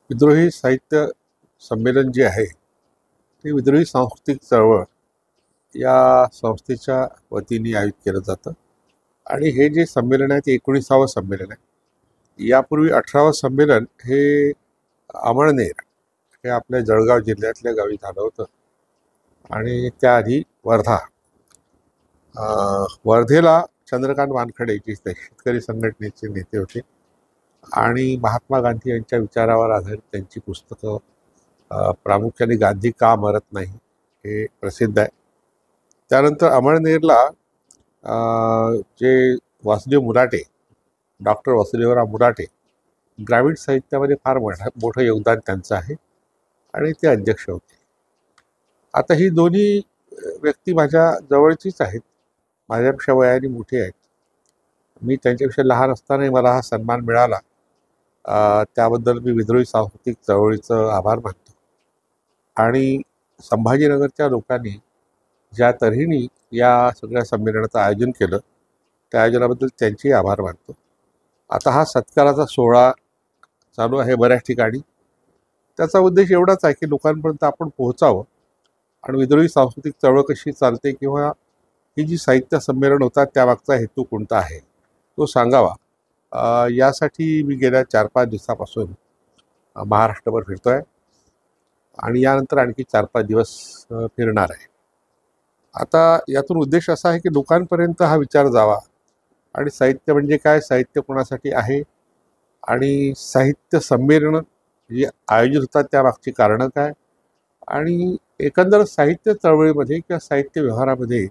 विद्रोही साहित्य संमेलन जे आहे ते विद्रोही सांस्कृतिक चळवळ या संस्थेच्या वतीने आयोजित केलं जातं आणि हे जे संमेलन आहे ते 19वे संमेलन आहे. यापूर्वी 18वं संमेलन हे अमळनेर हे आपल्या जळगाव जिल्ह्यातल्या गावी झालं होतं आणि त्याआधी वर्धेला चंद्रकांत वानखडे जे शेतकरी संघटनेचे नेते होते आणि महात्मा गांधी यांच्या विचारावर आधारित त्यांची पुस्तकं प्रामुख्याने गांधी का मरत नाही हे प्रसिद्ध आहे. त्यानंतर अमळनेरला जे वासुदेव मुराटे, डॉक्टर वासुदेवराव मुराटे, ग्रामीण साहित्यामध्ये फार मोठं योगदान त्यांचं आहे आणि ते अध्यक्ष होते. आता ही दोन्ही व्यक्ती माझ्या जवळचीच आहेत, माझ्यापेक्षा वयाने मोठी आहेत. मी त्यांच्यापेक्षा लहान असतानाही मला हा सन्मान मिळाला, त्याबद्दल मी विद्रोही सांस्कृतिक चळवळीचं आभार मानतो. आणि संभाजीनगरच्या लोकांनी ज्या तऱ्हेने या सगळ्या संमेलनाचं आयोजन केलं त्या आयोजनाबद्दल त्यांचेही आभार मानतो. आता हा सत्काराचा सोहळा चालू आहे बऱ्याच ठिकाणी. त्याचा उद्देश एवढाच आहे की लोकांपर्यंत आपण पोहोचावं आणि विद्रोही सांस्कृतिक चळवळ कशी चालते किंवा ही जी साहित्य संमेलन होतात त्यामागचा हेतू कोणता आहे तो सांगावा. यासाठी मी गेल्या 4-5 दिवसापासून महाराष्ट्रभर फिरतो आहे आणि यानंतर आणखी 4-5 दिवस फिरणार आहे. आता यातून उद्देश असा आहे की लोकांपर्यंत हा विचार जावा आणि साहित्य म्हणजे काय, साहित्य कोणासाठी आहे आणि साहित्य संमेलन जी आयोजित होतात त्यामागची कारणं काय आणि एकंदर साहित्य चळवळीमध्ये किंवा साहित्य व्यवहारामध्ये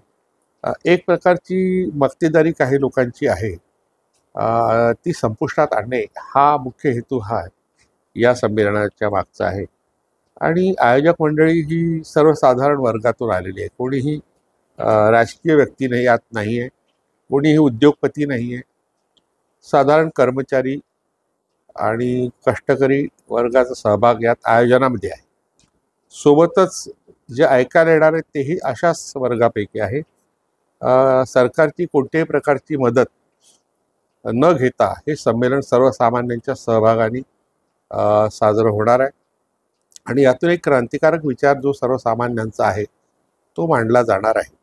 एक प्रकारची मक्तेदारी काही लोकांची आहे, ती संपुष्टात आणणे हा मुख्य हेतू हा या संमेलनाच्या मागचा आहे. आणि आयोजक मंडळी ही सर्वसाधारण वर्गातून आलेली आहे. कोणीही राजकीय व्यक्ती नाही यात नाही आहे, कोणीही उद्योगपती नाही आहे. साधारण कर्मचारी आणि कष्टकरी वर्गाचा सहभाग यात आयोजनामध्ये आहे. सोबतच जे ऐकायला येणार आहेत तेही अशाच वर्गापैकी आहे. सरकारची कोणत्याही प्रकारची मदत न घेता हे संमेलन सर्वसामान्यांच्या सहभागाने साजरं होणार आहे आणि यातून एक क्रांतिकारक विचार जो सर्वसामान्यांचा आहे तो मांडला जाणार आहे.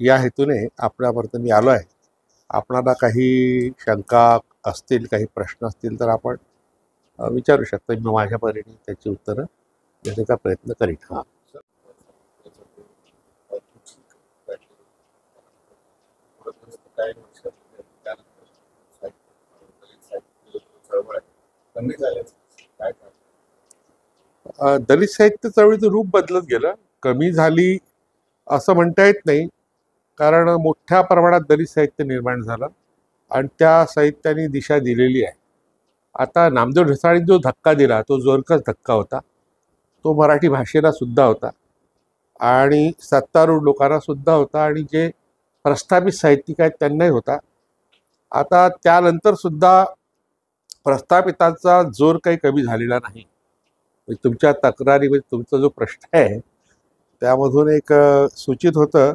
या हेतूने आपल्यापर्यंत मी आलो आहे. आपणाला काही शंका असतील, काही प्रश्न असतील तर आपण विचारू शकता. मी माझ्या परीने त्याची उत्तरं देण्याचा प्रयत्न करीन. हां, दलित साहित्य चळवळीचं रूप बदलत गेलं, कमी झाली असं म्हणता येत नाही, कारण मोठ्या प्रमाणात दलित साहित्य निर्माण झालं आणि त्या साहित्याने दिशा दिलेली आहे. आता नामदेव ढसाळींनी जो धक्का दिला तो जोरकस धक्का होता. तो मराठी भाषेला सुद्धा होता आणि सत्तारूढ लोकांना सुद्धा होता आणि जे प्रस्थापित साहित्यिक आहेत त्यांनाही होता. आता त्यानंतर सुद्धा प्रस्थापितांचा जोर काही कमी झालेला नाही. तुमच्या तक्रारीमध्ये तुमचा जो प्रश्न आहे त्यामधून एक सूचित होतं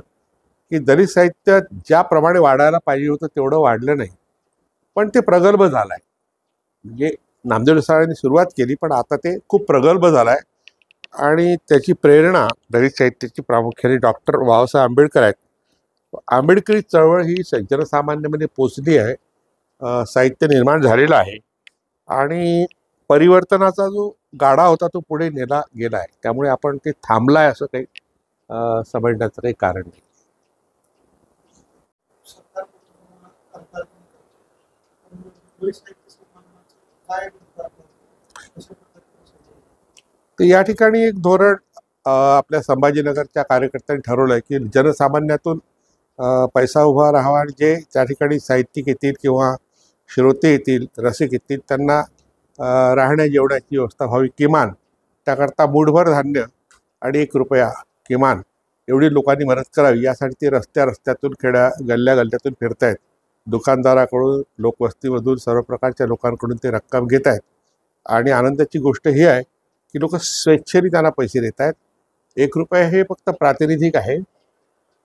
की दलित साहित्य ज्याप्रमाणे वाढायला पाहिजे होतं तेवढं वाढलं नाही, पण ते प्रगल्भ झालं आहे. म्हणजे नामदेव ढसाळ्यांनी सुरुवात केली पण आता ते खूप प्रगल्भ झालं आहे आणि त्याची प्रेरणा दलित साहित्याची प्रामुख्याने डॉक्टर बाबासाहेब आंबेडकर आहेत. आंबेडकरी चळवळ ही जनसामान्यामध्ये पोचली आहे, साहित्य निर्माण झालेलं आहे आणि परिवर्तनाचा जो गाडा होता तो पुढे नेला गेला आहे. त्यामुळे आपण ते थांबला आहे असं काही समजण्याचं काही कारण नाही. तर या ठिकाणी एक धोरण आपल्या संभाजीनगरच्या कार्यकर्त्यांनी ठरवलं आहे की जनसामान्यातून पैसा उभा राहावा आणि जे त्या ठिकाणी साहित्यिक येतील किंवा श्रोते येतील, रसिक येतील, त्यांना राहण्या जेवण्याची व्यवस्था व्हावी. किमान त्याकरता मूठभर धान्य आणि 1 रुपया किमान एवढी लोकांनी मदत करावी यासाठी ते रस्त्यातून गल्ल्यातून फिरत आहेत. दुकानदाराकडून, लोकवस्तीमधून, सर्व प्रकारच्या लोकांकडून ते रक्कम घेत आहेत आणि आनंदाची गोष्ट ही आहे की लोक स्वेच्छेने त्यांना पैसे देत आहेत. 1 रुपया हे फक्त प्रातिनिधिक आहे,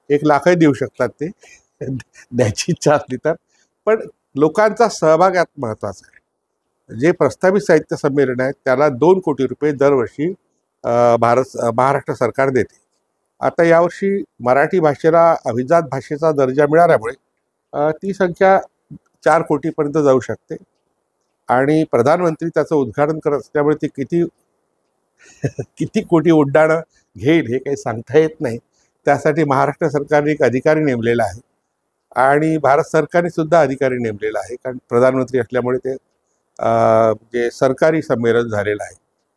1 लाखही देऊ शकतात ते द्यायची इच्छा असली तर, पण लोकांचा सहभाग यात महत्त्वाचा आहे. जे प्रस्तावित साहित्य संमेलन आहे त्याला 2 कोटी रुपये दरवर्षी महाराष्ट्र सरकार देते. आता यावर्षी मराठी भाषेला अभिजात भाषेचा दर्जा मिळाल्यामुळे ती संख्या 4 कोटीपर्यंत जाऊ शकते आणि प्रधानमंत्री त्याचं उद्घाटन करत असल्यामुळे ती किती कोटी उड्डाणं घेईल हे काही सांगता येत नाही. त्यासाठी महाराष्ट्र सरकारने एक अधिकारी नेमलेला आहे आणि भारत सरकारने सुद्धा अधिकारी नेमलेला आहे, कारण प्रधानमंत्री असल्यामुळे ते जे सरकारी संमेलन झालेलं आहे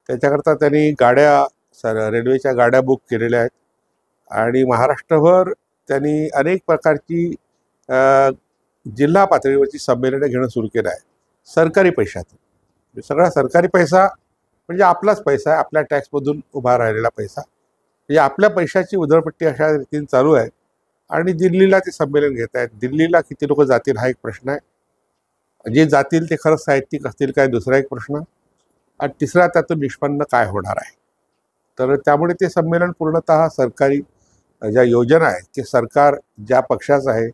त्याच्याकरता त्यांनी रेल्वेच्या गाड्या बुक केलेल्या आहेत आणि महाराष्ट्रभर त्यांनी अनेक प्रकारची जिल्हा पातळीवरची संमेलनं घेणं सुरू केलं आहे सरकारी पैशातून. सगळा सरकारी पैसा म्हणजे आपलाच पैसा आहे, आपल्या टॅक्समधून उभा राहिलेला पैसा, म्हणजे आपल्या पैशाची उधळपट्टी अशा रीतीने चालू आहे. आणि दिल्लीला ते संमेलन घेत आहेत. दिल्लीला किती लोक जातील हा एक प्रश्न आहे. जे जातील ते खरंच साहित्यिक असतील काय दुसरा एक प्रश्न, आणि तिसरा त्यातून निष्पन्न काय होणार आहे. तर त्यामुळे ते संमेलन पूर्णतः सरकारी ज्या योजना आहेत ते सरकार ज्या पक्षाचं आहे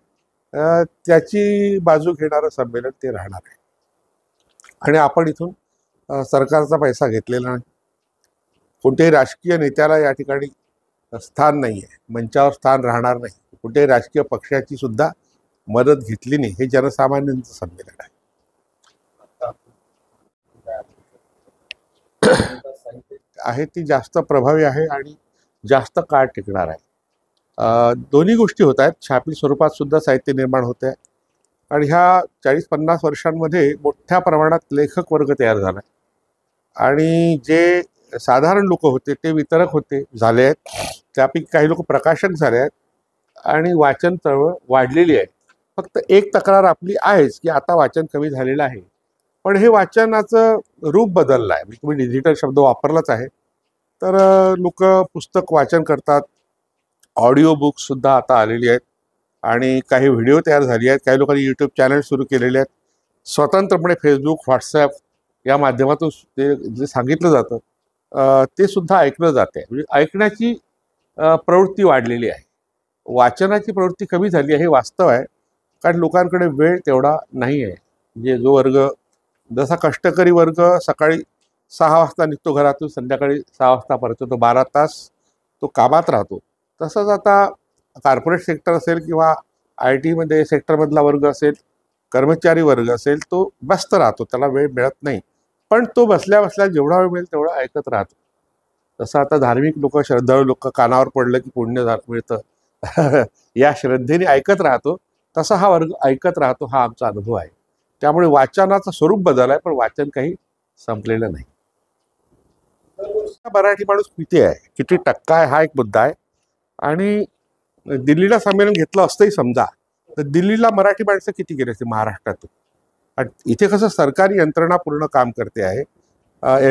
त्याची बाजू घेणारं संमेलन ते राहणार आहे. आणि आपण इथून सरकारचा पैसा घेतलेला नाही. कोणत्याही राजकीय नेत्याला या ठिकाणी स्थान नाही आहे, मंचावर स्थान राहणार नाही. कुठेही राजकीय पक्षाची सुद्धा मदत घेतली नाही. हे जनसामान्यांचं संमेलन आहे. आहे ती जास्त प्रभावी आहे आणि जास्त काळ टिकणार आहे. दोन्ही गोष्टी होत आहेत. छापील स्वरूपात सुद्धा साहित्य निर्माण होते आहे आणि ह्या 40-50 वर्षांमध्ये मोठ्या प्रमाणात लेखक वर्ग तयार झाला आहे आणि जे साधारण लोक होते ते वितरक झाले आहेत. त्यापैकी काही लोक प्रकाशक झाले आहेत आणि वाचन चळवळ वाढलेली आहे. फक्त एक तक्रार आपली आहेच की आता वाचन कमी झालेलं आहे, पण हे वाचनाचं रूप बदललं आहे. तुम्ही डिजिटल शब्द वापरलाच आहे. तर लोक पुस्तक वाचन करतात, ऑडिओ बुक्ससुद्धा आता आलेली आहेत आणि काही व्हिडिओ तयार झाली आहेत. काही लोकांनी यूट्यूब चॅनल सुरू केलेले आहेत. स्वतंत्रपणे फेसबुक, व्हॉट्सॲप या माध्यमातून ते जे सांगितलं जातं ते सुद्धा ऐकलं जाते. म्हणजे ऐकण्याची प्रवृत्ती वाढलेली आहे. वाचनाची प्रवृत्ती कमी झाली आहे हे वास्तव आहे, कारण लोकांकडे वेळ तेवढा नाही आहे. म्हणजे जो वर्ग जसा कष्टकरी वर्ग सकाळी 6 वाजता निघतो घरातून, संध्याकाळी 6 वाजता परत तो 12 तास तो कामात राहतो, तसंच आता कॉर्पोरेट सेक्टर असेल किंवा IT सेक्टरमधला वर्ग असेल, कर्मचारी वर्ग असेल, तो व्यस्त राहतो, त्याला वेळ मिळत नाही. पण तो बसल्या बसल्या जेवढा वेळ मिळेल तेवढा ऐकत राहतो. तसं आता धार्मिक लोक, श्रद्धाळू लोक कानावर पडलं की पुण्य मिळतं या श्रद्धेने ऐकत राहतो. तसा हा वर्ग ऐकत राहतो, हा आमचा अनुभव आहे. त्यामुळे वाचनाचं स्वरूप बदललं आहे, पण वाचन काही संपलेलं नाही. मराठी माणूस किती आहे, किती टक्का आहे हा एक मुद्दा आहे. आणि दिल्लीला संमेलन घेतलं असतंही समजा, तर दिल्लीला मराठी माणसं किती गेले असते महाराष्ट्रातून. आणि इथे कसं सरकारी यंत्रणा पूर्ण काम करते आहे.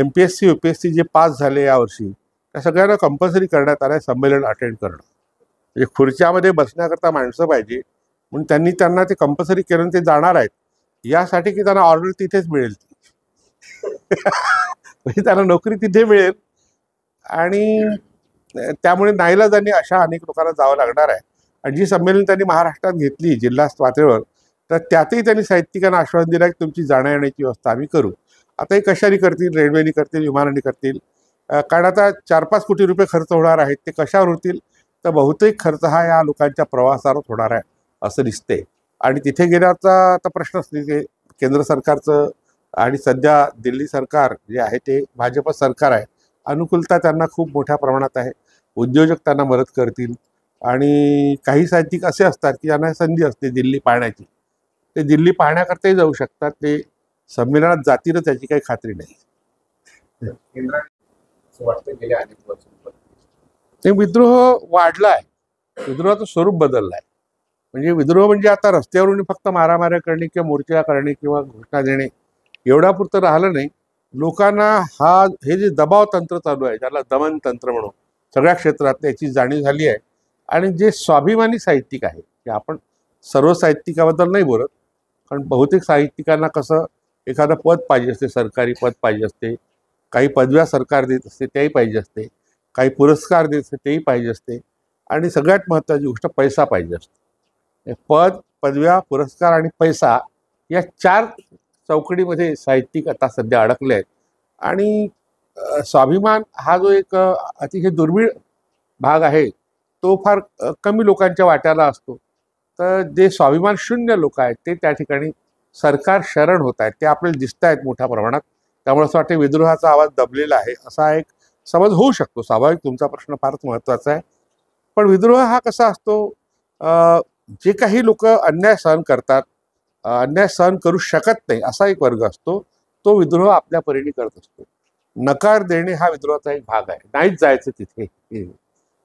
MPSC UPSC जे पास झाले यावर्षी त्या सगळ्यांना कंपल्सरी करण्यात आलं आहे संमेलन अटेंड करणं. म्हणजे खुर्च्यामध्ये बसण्याकरता माणसं पाहिजे म्हणून त्यांना ते कंपल्सरी केलं. ते जाणार आहेत यासाठी की त्यांना ऑर्डर तिथेच मिळेल म्हणजे त्यांना नोकरी तिथे मिळेल आणि त्यामुळे नाईलाजाने अशा अनेक लोकांना जावं लागणार आहे. आणि जी संमेलन त्यांनी महाराष्ट्रात घेतली जिल्हा पातळीवर, तर त्यातही त्यांनी साहित्यिकांना आश्वासन दिलं की तुमची जाण्या येण्याची व्यवस्था आम्ही करू. आता हे कशाने करतील, रेल्वेने करतील, विमानाने करतील, कारण आता 4-5 कोटी रुपये खर्च होणार आहेत. ते कशावर होतील, तर बहुतेक खर्च हा या लोकांच्या प्रवासावर होणार आहे असं दिसते. आणि तिथे गेल्याचा आता प्रश्नच नाही. ते केंद्र सरकारचं आणि सध्या दिल्ली सरकार जे आहे ते भाजप सरकार आहे. अनुकूलता त्यांना खूप मोठ्या प्रमाणात आहे. उद्योजक त्यांना मदत करतील आणि काही साहित्यिक असे असतात की ज्यांना संधी असते दिल्ली पाहण्याची, ते दिल्ली पाहण्याकरताही जाऊ शकतात. ते संमेलनात जातीलच याची काही खात्री नाही. ते विद्रोह वाढला आहे, विद्रोहाचं स्वरूप बदललं आहे. म्हणजे विद्रोह म्हणजे आता रस्त्यावरून फक्त मारामाऱ्या करणे किंवा मोर्चा करणे किंवा घोषणा देणे एवढ्यापुरतं राहिलं नाही. लोकांना हे जे दबाव तंत्र चालू आहे, ज्याला दमन तंत्र म्हणून सगळ्या क्षेत्रात याची जाणीव झाली आहे. आणि जे स्वाभिमानी साहित्यिक आहे, की आपण सर्व साहित्यिकाबद्दल नाही बोलत, कारण बहुतेक साहित्यिकांना कसं एखादं पद पाहिजे असते, सरकारी पद पाहिजे असते, काही पदव्या सरकार देत असते तेही पाहिजे असते, काही पुरस्कार देत असते तेही पाहिजे असते, आणि सगळ्यात महत्त्वाची गोष्ट पैसा पाहिजे असतो. पद, पदव्या, पुरस्कार आणि पैसा या 4 चौकडीमध्ये साहित्यिक आता सध्या अडकले आहेत. आणि स्वाभिमान हा जो एक अतिशय दुर्मिळ भाग आहे तो फार कमी लोकांच्या वाट्याला असतो. तर जे स्वाभिमान शून्य लोक आहेत ते त्या ठिकाणी सरकार शरण होत आहेत, ते आपल्याला दिसत आहेत मोठ्या प्रमाणात. त्यामुळे असं वाटतं विद्रोहाचा आवाज दबलेला आहे असा एक समज होऊ शकतो. स्वाभाविक तुमचा प्रश्न फारच महत्त्वाचा आहे. पण विद्रोह हा कसा असतो, जे काही लोक अन्याय सहन करतात, अन्याय सहन करू शकत नाही असा एक वर्ग असतो, तो विद्रोह आपल्या परीने करत असतो. नकार देणे हा विद्रोहाचा एक भाग आहे, नाहीच जायचं तिथे.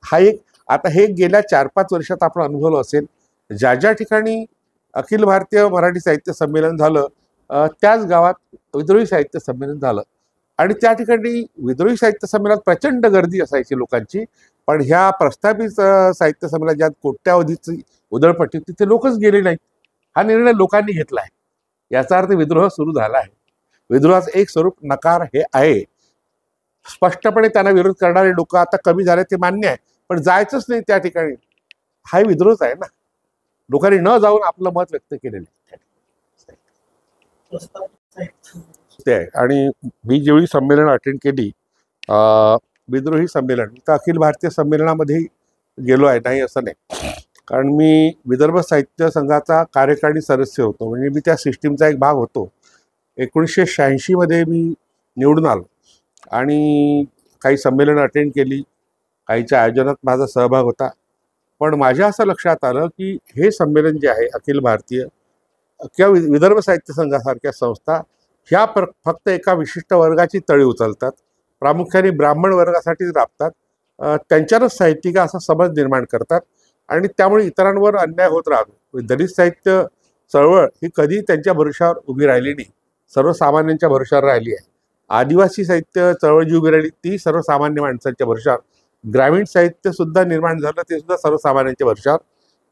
हा एक आता हे गेल्या 4-5 वर्षात आपण अनुभवलं असेल. ज्या ज्या ठिकाणी अखिल भारतीय मराठी साहित्य संमेलन झालं त्याच गावात विद्रोही साहित्य संमेलन झालं. आणि त्या ठिकाणी विद्रोही साहित्य संमेलनात प्रचंड गर्दी असायची लोकांची. पण ह्या प्रस्थापित साहित्य संमेलनात ज्यात कोट्यावधीची उधळपट्टी, तिथे लोकच गेले नाहीत. हा निर्णय लोकांनी घेतला आहे. याचा अर्थ विद्रोह सुरू झाला आहे. विद्रोहाचं एक स्वरूप नकार हे आहे. स्पष्टपणे त्यांना विरोध करणारे लोक आता कमी झाले ते मान्य आहे, पण जायचंच नाही त्या ठिकाणी, हा विद्रोहच आहे ना. लोकांनी न जाऊन आपलं मत व्यक्त केलेलं आहे. आणि मी जेवढी संमेलन अटेंड केली, विद्रोही संमेलन, तर अखिल भारतीय संमेलनामध्ये गेलो आहे, नाही असं नाही. कारण मी विदर्भ साहित्य संघाचा कार्यकारिणी सदस्य होतो, म्हणजे मी त्या सिस्टीमचा एक भाग होतो. 1986 मध्ये मी निवडून आलो आणि काही संमेलन अटेंड केली, काहीच्या आयोजनात माझा सहभाग होता. पण माझ्या असं लक्षात आलं की हे संमेलन जे आहे अखिल भारतीय किंवा विदर्भ साहित्य संघासारख्या संस्था ह्या फक्त एका विशिष्ट वर्गाची तळी उचलतात, प्रामुख्याने ब्राह्मण वर्गासाठीच राबतात. त्यांच्यावरच साहित्यिक असा समज निर्माण करतात आणि त्यामुळे इतरांवर अन्याय होत राहतो. दलित साहित्य चळवळ ही कधी त्यांच्या भरोशावर उभी राहिली नाही, सर्वसामान्यांच्या भरोशावर राहिली आहे. आदिवासी साहित्य चळवळ जी उभी राहिली ती सर्वसामान्य माणसांच्या भरोशावर. ग्रामीण साहित्य सुद्धा निर्माण झालं ते सुद्धा सर्वसामान्यांच्या भरोशावर.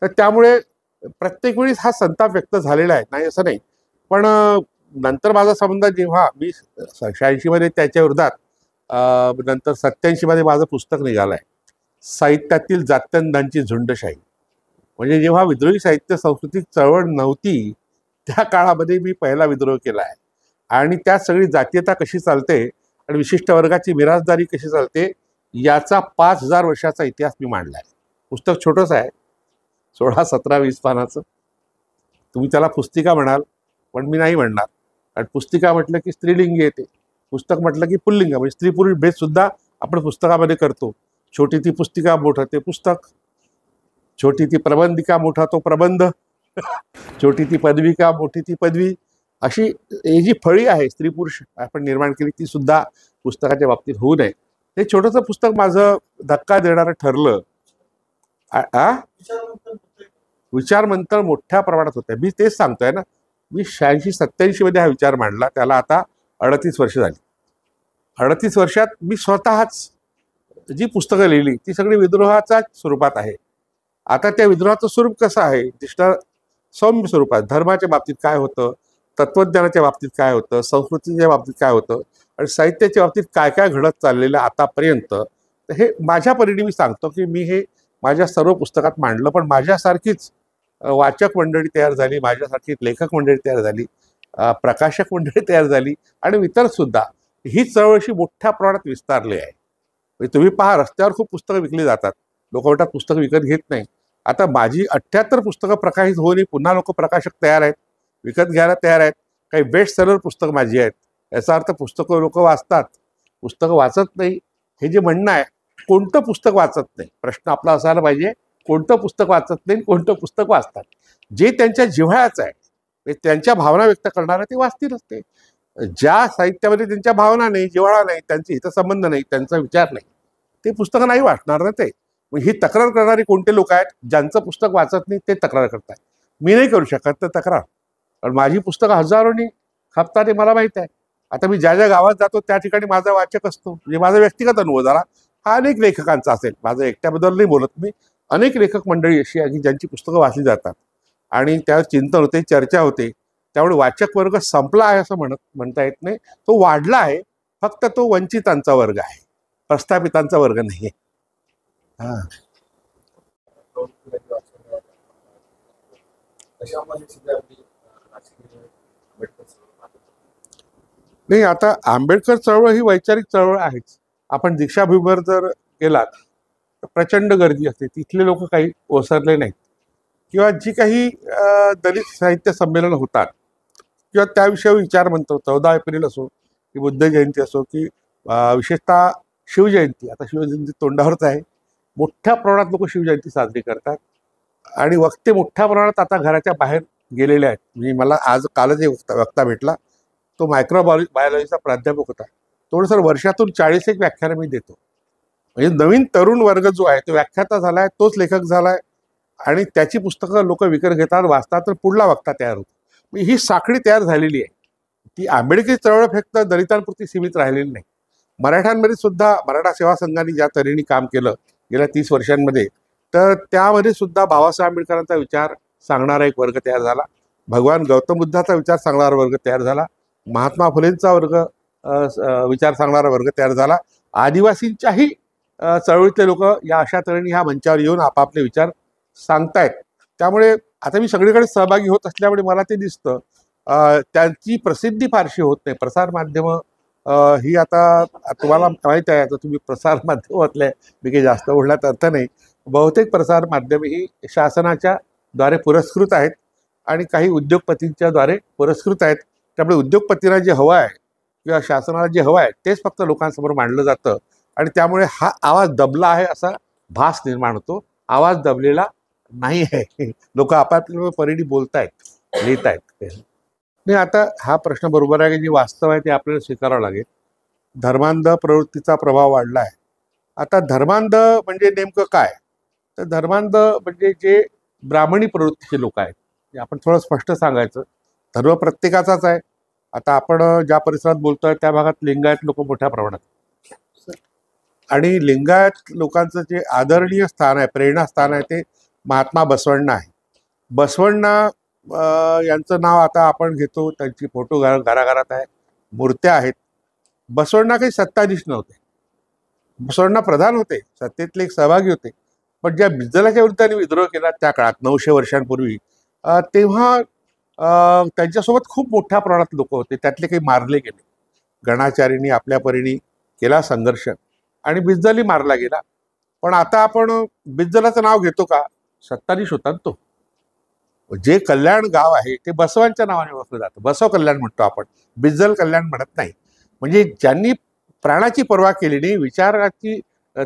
तर त्यामुळे प्रत्येक वेळी हा संताप व्यक्त झालेला आहे, नाही असं नाही. पण नंतर माझा संबंध जेव्हा मी 86 मध्ये त्याच्या विरोधात, नंतर 87 मध्ये माझं पुस्तक निघालं आहे, साहित्यातील जात्यंधांची झुंडशाही. म्हणजे जेव्हा विद्रोही साहित्य संस्कृती चळवळ नव्हती त्या काळामध्ये मी पहिला विद्रोह केला आहे. आणि त्यात सगळी जातीयता कशी चालते आणि विशिष्ट वर्गाची मिरासदारी कशी चालते याचा 5000 वर्षाचा इतिहास मी मांडला आहे. पुस्तक छोटंच आहे, 16, 17, 20 पानाचं. तुम्ही त्याला पुस्तिका म्हणाल, पण मी नाही म्हणणार. आणि पुस्तिका म्हटलं की स्त्रीलिंगी येते, पुस्तक म्हटलं की पुल्लिंग, म्हणजे स्त्री पुरुष भेद सुद्धा आपण पुस्तकामध्ये करतो. छोटी ती पुस्तिका, मोठं ते पुस्तक. छोटी ती प्रबंधिका, मोठा तो प्रबंध. छोटी ती पदविका, मोठी ती पदवी. अशी ही जी फळी आहे स्त्री पुरुष आपण निर्माण केली ती सुद्धा पुस्तकाच्या बाबतीत होऊ नये. हे छोटंसं पुस्तक माझं धक्का देणारं ठरलं. विचार मंथन मोठ्या प्रमाणात होते. मी तेच सांगतोय ना, मी 86-87 मध्ये हा विचार मांडला, त्याला आता 38 वर्ष झाली. 38 वर्षात मी स्वतःच जी पुस्तकं लिहिली ती सगळी विद्रोहाच्या स्वरूपात आहे. आता त्या विद्रोहाचं स्वरूप कसं आहे, सौम्य स्वरूपात. धर्माच्या बाबतीत काय होतं, तत्वज्ञानाच्या बाबतीत काय होतं, संस्कृतीच्या बाबतीत काय होतं आणि साहित्याच्या बाबतीत काय काय घडत चाललेलं आतापर्यंत, तर हे माझ्या परीने मी सांगतो की मी हे माझ्या सर्व पुस्तकात मांडलं. पण माझ्यासारखीच वाचक मंडळी तयार झाली, माझ्यासारखी लेखक मंडळी तयार झाली, प्रकाशक मंडळी तयार झाली आणि इतर सुद्धा. ही चळवळशी मोठ्या प्रमाणात विस्तारली आहे. म्हणजे तुम्ही पहा, रस्त्यावर खूप पुस्तकं विकली जातात, लोक म्हणतात पुस्तकं विकत घेत नाही. आता माझी 78 पुस्तकं प्रकाशित होऊन पुन्हा लोक प्रकाशक तयार आहेत, विकत घ्यायला तयार आहेत. काही बेस्ट सेलर पुस्तकं माझी आहेत. याचा अर्थ पुस्तकं लोक वाचतात, पुस्तकं वाचत नाही हे जे म्हणणं आहे. कोणतं पुस्तक वाचत नाही, प्रश्न आपला असायला पाहिजे, कोणतं पुस्तक वाचत नाही, कोणतं पुस्तक वाचतात. जे त्यांच्या जिव्हाळ्याचं आहे, त्यांच्या भावना व्यक्त करणारं ते वाचतीलच. ते ज्या साहित्यामध्ये त्यांच्या भावना नाही, जिव्हाळा नाही, त्यांचे हितसंबंध नाही, त्यांचा विचार नाही, ते पुस्तकं नाही वाचणार ना. ते ही तक्रार करणारे कोणते लोक आहेत, ज्यांचं पुस्तक वाचत नाही ते तक्रार करतात. मी नाही करू शकत तर तक्रार, कारण माझी पुस्तकं हजारोनी खपतात हे मला माहीत आहे. आता मी ज्या ज्या गावात जातो त्या ठिकाणी माझा वाचक असतो, म्हणजे माझा व्यक्तिगत अनुभव झाला हा अनेक लेखकांचा असेल, माझं एकट्याबद्दल नाही बोलत मी. अनेक लेखक मंडळी अशी आहे की ज्यांची पुस्तकं वाचली जातात आणि त्यावर चिंतन होते, चर्चा होते. त्यामुळे वाचक वर्ग संपला आहे असं म्हणता येत नाही, तो वाढला आहे. फक्त तो वंचितांचा वर्ग आहे, प्रस्थापितांचा वर्ग नाही आहे. नाही, आता आंबेडकर चळवळ ही वैचारिक चळवळ आहेच. आपण दीक्षाभूमीवर जर गेलात तर प्रचंड गर्दी असते, तिथले लोक काही ओसरले नाहीत. किंवा जी काही दलित साहित्य संमेलन होतात किंवा त्याविषयी विचार म्हणतो, 14 एप्रिल असो की बुद्ध जयंती असो की विशेषतः शिवजयंती, आता शिवजयंती तोंडावरच आहे. मोठ्या प्रमाणात लोक शिवजयंती साजरी करतात आणि वक्ते मोठ्या प्रमाणात आता घराच्या बाहेर गेलेले आहेत. म्हणजे मला कालच एक वक्ता भेटला, तो मायक्रोबायोलॉजीचा प्राध्यापक होता. तो सर वर्षातून 40 व्याख्यानं मी देतो. म्हणजे नवीन तरुण वर्ग जो आहे तो व्याख्याता झालाय, तोच लेखक झालाय आणि त्याची पुस्तकं लोक विकत घेतात, वाचतात, तर पुढला वक्ता तयार होतो. म्हणजे ही साखळी तयार झालेली आहे. ती आंबेडकरी चळवळ फक्त दलितांपुरती सीमित राहिलेली नाही. मराठ्यांमध्ये सुद्धा मराठा सेवा संघाने ज्या तऱ्हेने काम केलं गेल्या 30 वर्षांमध्ये, तर त्यामध्ये सुद्धा बाबासाहेब आंबेडकरांचा विचार सांगणारा एक वर्ग तयार झाला. भगवान गौतम बुद्धाचा विचार सांगणारा वर्ग तयार झाला. महात्मा फुलेंचा विचार सांगणारा वर्ग तयार झाला. आदिवासींच्याही चळवळीतले लोक या अशा तऱ्हेने ह्या मंचावर येऊन आपापले विचार सांगतायत. त्यामुळे आता मी सगळीकडे सहभागी होत असल्यामुळे मला ते दिसतं त्यांची प्रसिद्धी फारशी होत नाही. प्रसारमाध्यमं ही आता तुम्हाला माहीत आहे, आता तुम्ही प्रसारमाध्यमातले, मी काही जास्त बोलण्यात अर्थ नाही. बहुतेक प्रसारमाध्यमे ही शासनाच्या द्वारे पुरस्कृत आहेत आणि काही उद्योगपतींच्या द्वारे पुरस्कृत आहेत. त्यामुळे उद्योगपतींना जे हवं आहे किंवा शासनाला जे हवं आहे तेच फक्त लोकांसमोर मांडलं जातं आणि त्यामुळे हा आवाज दबला आहे असा भास निर्माण होतो. आवाज दबलेला नाही आहे. लोक आपापल्या परीने बोलतायत, लिहित आहेत. नाही, आता हा प्रश्न बरोबर आहे की जे वास्तव आहे ते आपल्याला स्वीकारावं लागेल. धर्मांध प्रवृत्तीचा प्रभाव वाढला आहे. आता धर्मांध म्हणजे नेमकं काय? तर धर्मांध म्हणजे जे ब्राह्मणी प्रवृत्तीचे लोक आहेत. आपण थोडं स्पष्ट सांगायचं, धर्म प्रत्येकाचाच आहे. आता आपण ज्या परिसरात बोलतोय त्या भागात लिंगायत लोक मोठ्या प्रमाणात, आणि लिंगायत लोकांचं जे आदरणीय स्थान आहे, प्रेरणास्थान आहे, ते महात्मा बसवण्णा आहे. बसवण्णा यांचं नाव आता आपण घेतो, त्यांची फोटो घराघरात आहे, मूर्त्या आहेत. बसवण्णा काही सत्ताधीश नव्हते. बसवण्णा प्रधान होते, सत्तेतले एक सहभागी होते. पण ज्या बिज्जलाच्या विरुद्धाने विद्रोह केला त्या काळात 900 वर्षांपूर्वी, तेव्हा त्यांच्यासोबत खूप मोठ्या प्रमाणात लोक होते. त्यातले काही मारले गेले. गणाचार्यांनी आपल्या परीने केला संघर्ष आणि बिज्जलही मारला गेला. पण आता आपण बिज्जलाचं नाव घेतो का? सत्ताधीश होता तो. जे कल्याण गाव आहे ते बसवांच्या नावाने ओळखलं जातं. बसव कल्याण म्हणतो आपण, बिज्जल कल्याण म्हणत नाही. म्हणजे ज्यांनी प्राणाची पर्वा केली नाही, विचाराची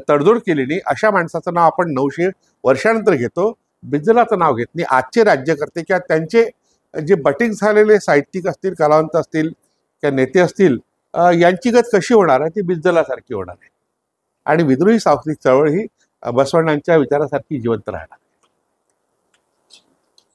तडजोड केली नाही, अशा माणसाचं नाव आपण 900 वर्षानंतर घेतो, बिज्जलाचं नाव घेत नाही. आजचे राज्यकर्ते किंवा त्यांचे जे बटिक झालेले साहित्यिक असतील, कलावंत असतील किंवा नेते असतील, यांची गत कशी होणार आहे? ती बिज्जलासारखी होणार आहे. आणि विद्रोही सांस्कृतिक चळवळ ही बसवण्णांच्या विचारासारखी जिवंत राहणार.